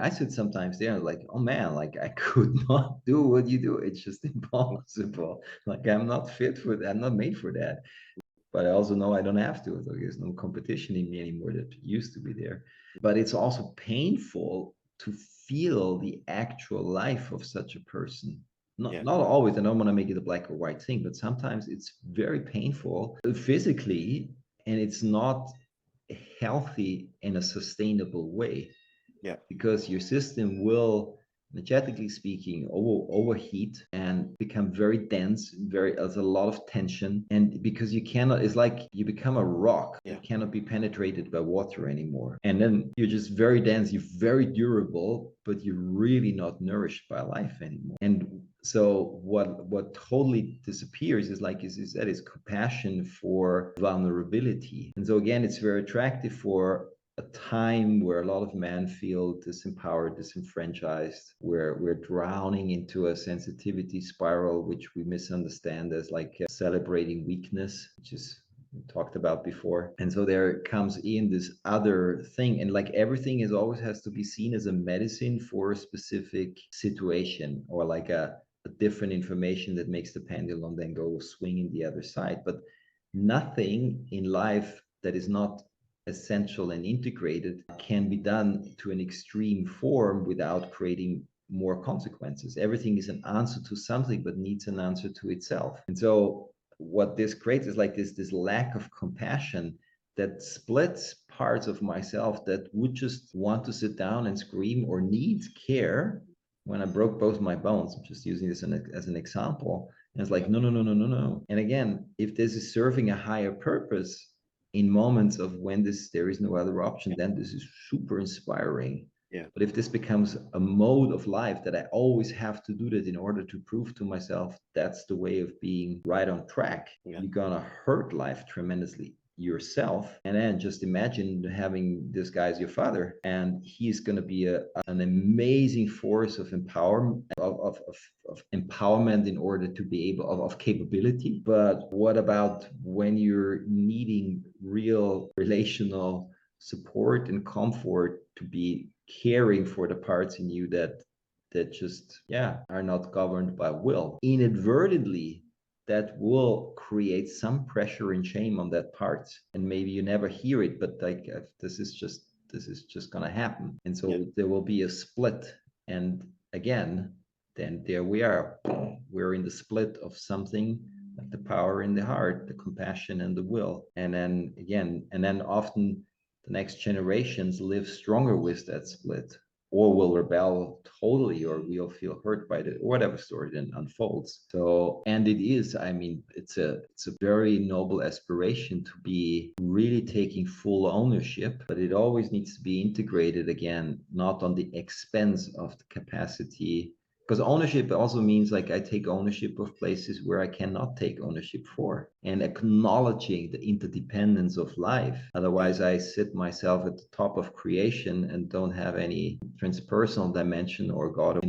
I sit sometimes there like, oh man, like I could not do what you do. It's just impossible. Like I'm not fit for that. I'm not made for that. But I also know I don't have to. So there's no competition in me anymore that used to be there. But it's also painful to feel the actual life of such a person. Yeah. Not always. I don't want to make it a black or white thing, but sometimes it's very painful physically, and it's not healthy in a sustainable way Yeah. because your system will, energetically speaking, overheat and become very dense. There's a lot of tension, and because you cannot, it's like you become a rock Yeah. that cannot be penetrated by water anymore. And then you're just very dense, you're very durable, but you're really not nourished by life anymore. And so what totally disappears is, like as you said, is compassion for vulnerability. And so again, it's very attractive for a time where a lot of men feel disempowered, disenfranchised, where we're drowning into a sensitivity spiral, which we misunderstand as like celebrating weakness, which is talked about before. And so there comes in this other thing, and like everything is always has to be seen as a medicine for a specific situation, or like a different information that makes the pendulum then go swing in the other side. But nothing in life that is not essential and integrated can be done to an extreme form without creating more consequences. Everything is an answer to something, but needs an answer to itself. And so what this creates is like this lack of compassion that splits parts of myself that would just want to sit down and scream or needs care. When I broke both my bones, I'm just using this as an example. And it's like, no, no, no, no, no, no. And again, if this is serving a higher purpose, in moments of when there is no other option, then this is super inspiring. Yeah. But if this becomes a mode of life that I always have to do that in order to prove to myself that's the way of being right on track, Yeah. you're gonna hurt life tremendously yourself. And then just imagine having this guy as your father, and he's going to be an amazing force of empowerment, of empowerment in order to be able of capability. But what about when you're needing real relational support and comfort to be caring for the parts in you that just are not governed by will? Inadvertently, that will create some pressure and shame on that part, and maybe you never hear it, but like this is just gonna happen. And Yeah. so there will be a split, and again, then there we are, we're in the split of something like the power in the heart, the compassion and the will. And then again, and then often the next generations live stronger with that split, or will rebel totally, or we'll feel hurt by it, or whatever story then unfolds. So, and it is, I mean, it's a very noble aspiration to be really taking full ownership, but it always needs to be integrated, again, not on the expense of the capacity. Because ownership also means like I take ownership of places where I cannot take ownership for, and acknowledging the interdependence of life. Otherwise, I sit myself at the top of creation and don't have any transpersonal dimension or God